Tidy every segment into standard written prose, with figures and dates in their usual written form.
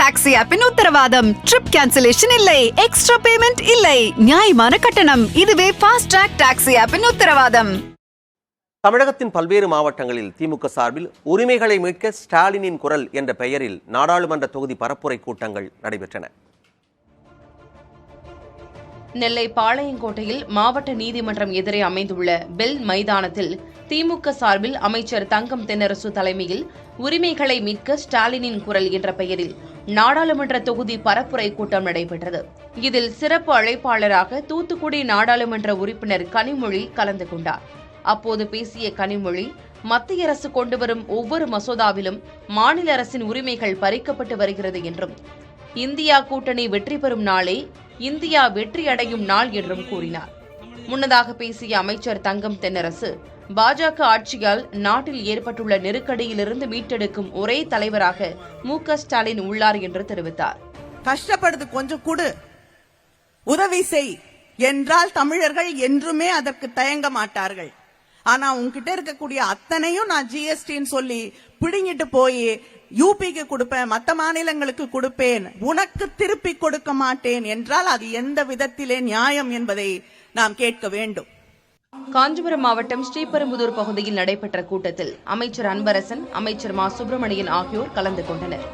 Taxi ஆப்பின் உத்தரவாதம். Trip cancellation இல்லை, extra payment இல்லை, நியாயமான கட்டணம். இதுவே ஃபாஸ்ட் ட்ராக் டாக்ஸி ஆப்பின் உத்தரவாதம். தமிழகத்தின் பல்வேறு மாவட்டங்களில் திமுக சார்பில் உரிமைகளை மீட்க ஸ்டாலினின் குரல் என்ற பெயரில் நாடாளுமன்ற தொகுதி பரப்புரை கூட்டங்கள் நடைபெற்றன. நெல்லை பாளையங்கோட்டையில் மாவட்ட நீதிமன்றம் எதிரே அமைந்துள்ள பெல் மைதானத்தில் திமுக சார்பில் அமைச்சர் தங்கம் தென்னரசு தலைமையில் உரிமைகளை மீட்க ஸ்டாலினின் குரல் என்ற பெயரில் நாடாளுமன்ற தொகுதி பரப்புரை கூட்டம் நடைபெற்றது. இதில் சிறப்பு அழைப்பாளராக தூத்துக்குடி நாடாளுமன்ற உறுப்பினர் கனிமொழி கலந்து கொண்டார். அப்போது பேசிய கனிமொழி, மத்திய அரசு கொண்டுவரும் ஒவ்வொரு மசோதாவிலும் மாநில அரசின் உரிமைகள் பறிக்கப்பட்டு வருகிறது என்றும், இந்தியா கூட்டணி வெற்றி பெறும் நாளே இந்தியா வெற்றியடையும் நாள் என்றும் கூறினார். முன்னதாக பேசிய அமைச்சர் தங்கம் தென்னரசு, பாஜக ஆட்சியால் நாட்டில் ஏற்பட்டுள்ள நெருக்கடியிலிருந்து மீட்டெடுக்கும் ஒரே தலைவராக மு.க. ஸ்டாலின் உள்ளார் என்று தெரிவித்தார். கஷ்டப்படுது, கொஞ்சம் கொடு, உதவி செய் என்றால் தமிழர்கள் என்றுமே அதற்கு தயங்க மாட்டார்கள். ஆனா உங்ககிட்ட இருக்கக்கூடிய அத்தனையும் நான் ஜிஎஸ்டின்னு சொல்லி பிடுங்கிட்டு போய் யூபிக்கு கொடுப்பேன், மற்ற மாநிலங்களுக்கு கொடுப்பேன், உனக்கு திருப்பி கொடுக்க மாட்டேன் என்றால் அது எந்த விதத்திலே நியாயம் என்பதை நாம் கேட்க வேண்டும். காஞ்சிபுரம் மாவட்டம் ஸ்ரீபெரும்புதூர் பகுதியில் நடைபெற்ற கூட்டத்தில் அமைச்சர் அன்பரசன், அமைச்சர் மா சுப்பிரமணியன் ஆகியோர் கலந்து கொண்டனர்.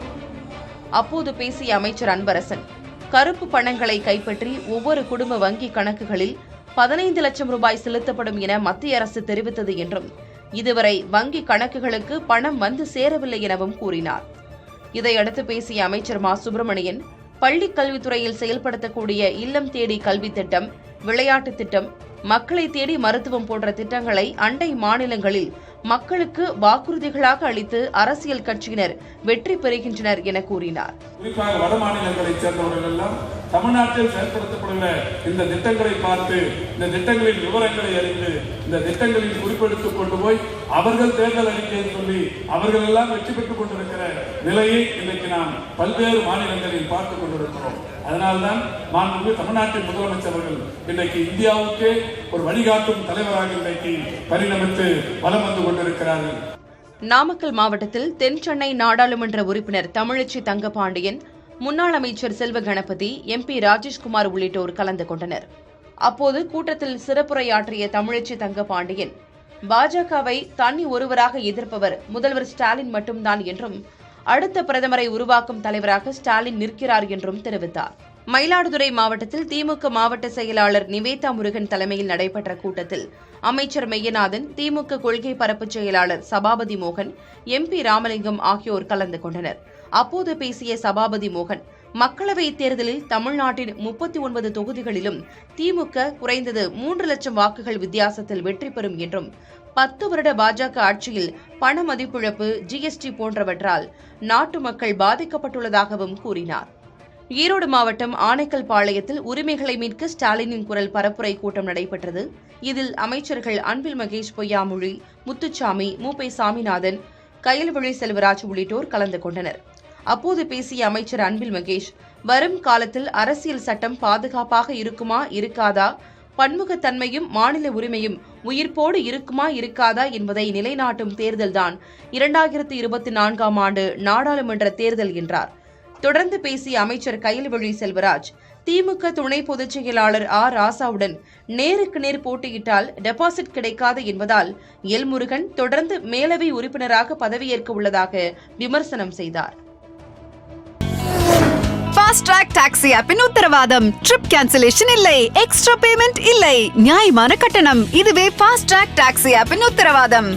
அப்போது பேசிய அமைச்சர் அன்பரசன், கருப்பு பணங்களை கைப்பற்றி ஒவ்வொரு குடும்ப வங்கி கணக்குகளில் 15 லட்சம் ரூபாய் செலுத்தப்படும் என மத்திய அரசு தெரிவித்தது என்றும், இதுவரை வங்கி கணக்குகளுக்கு பணம் வந்து சேரவில்லை எனவும் கூறினார். இதையடுத்து பேசிய அமைச்சர் மா சுப்பிரமணியன், பள்ளிக் கல்வித்துறையில் செயல்படுத்தக்கூடிய இல்லம் தேடி கல்வி திட்டம், விளையாட்டு திட்டம், மக்களை தேடி மருத்துவம் போன்ற திட்டங்களை அண்டை மாநிலங்களில் மக்களுக்கு வாக்குறுதிகளாக அளித்து அரசியல் கட்சியினர் வெற்றி பெறுகின்றனர் என கூறினார். குறிப்பாக வட மாநிலங்களைச் சேர்ந்தவர்கள் எல்லாம் தமிழ்நாட்டில் செயல்படுத்தப்படுகிற இந்த திட்டங்களை பார்த்து, இந்த திட்டங்களின் விவரங்களை அறிந்து, இந்த திட்டங்களில் குறிப்பெடுத்துக் கொண்டு போய் அவர்கள் தேர்தல் அறிக்கையை சொல்லி அவர்கள் எல்லாம் வெற்றி பெற்றுக் கொண்டிருக்கிற நிலையை இன்றைக்கு நாம் பல்வேறு மாநிலங்களில் பார்த்துக் கொண்டிருக்கிறோம். அதனால்தான் மாண்புமிகு தமிழ்நாட்டின் முதலமைச்சர் அவர்கள் இன்றைக்கு இந்தியாவுக்கே ஒரு வழிகாட்டும் தலைவராக இன்றைக்கு பரிணமித்து வலம் வந்து கொண்டிருக்கிறார்கள். நாமக்கல் மாவட்டத்தில் தென் சென்னை நாடாளுமன்ற உறுப்பினர் தமிழச்சி தங்கபாண்டியன், முன்னாள் அமைச்சர் செல்வ கணபதி, MP ராஜேஷ்குமார் உள்ளிட்டோர் கலந்து கொண்டனர். அப்போது கூட்டத்தில் சிறப்புரையாற்றிய தமிழச்சி தங்கபாண்டியன், பாஜகவை தனி ஒருவராக எதிர்ப்பவர் முதல்வர் ஸ்டாலின் மட்டும்தான் என்றும், அடுத்த பிரதமரை உருவாக்கும் தலைவராக ஸ்டாலின் நிற்கிறார் என்றும் தெரிவித்தார். மயிலாடுதுறை மாவட்டத்தில் திமுக மாவட்ட செயலாளர் நிவேதா முருகன் தலைமையில் நடைபெற்ற கூட்டத்தில் அமைச்சர் மெய்யநாதன், திமுக கொள்கை பரப்பு செயலாளர் சபாபதி மோகன், MP ராமலிங்கம் ஆகியோர் கலந்து கொண்டனர். அப்போது பேசிய சபாபதி மோகன், மக்களவைத் தேர்தலில் தமிழ்நாட்டின் 39 தொகுதிகளிலும் திமுக குறைந்தது 3 லட்சம் வாக்குகள் வித்தியாசத்தில் வெற்றி பெறும் என்றும், 10 வருட பாஜக ஆட்சியில் பண மதிப்பிழப்பு, GST போன்றவற்றால் நாட்டு மக்கள் பாதிக்கப்பட்டுள்ளதாகவும் கூறினார். ஈரோடு மாவட்டம் ஆனைக்கல் பாளையத்தில் உரிமைகளை மீட்க ஸ்டாலினின் குரல் பரப்புரை கூட்டம் நடைபெற்றது. இதில் அமைச்சர்கள் அன்பில் மகேஷ் பொய்யாமொழி, முத்துச்சாமி, மூப்பை சாமிநாதன், கயல்விழி செல்வராஜ் உள்ளிட்டோர் கலந்து கொண்டனர். அப்போது பேசிய அமைச்சர் அன்பில் மகேஷ், வரும் காலத்தில் அரசியல் சட்டம் பாதுகாப்பாக இருக்குமா இருக்காதா, பன்முகத்தன்மையும் மாநில உரிமையும் உயிர்ப்போடு இருக்குமா இருக்காதா என்பதை நிலைநாட்டும் தேர்தல்தான் 2024ஆம் ஆண்டு நாடாளுமன்ற தேர்தல் என்றார். தொடர்ந்து பேசிய அமைச்சர் கயல்விழி செல்வராஜ், திமுக துணை பொதுச் செயலாளர் ராசாவுடன் நேருக்கு நேர் போட்டியிட்டால் டெபாசிட் கிடைக்காது என்பதால் எல்முருகன் தொடர்ந்து மேலவை உறுப்பினராக பதவியேற்க உள்ளதாக விமர்சனம் செய்தார். ஃபாஸ்ட் ட்ராக் டாக்ஸி ஆப்பின் உத்தரவாதம். ட்ரிப் கேன்சலேஷன் இல்லை, எக்ஸ்ட்ரா பேமெண்ட் இல்லை, நியாயமான கட்டணம். இதுவே ஃபாஸ்ட் ட்ராக் டாக்ஸி ஆப்பின் உத்தரவாதம்.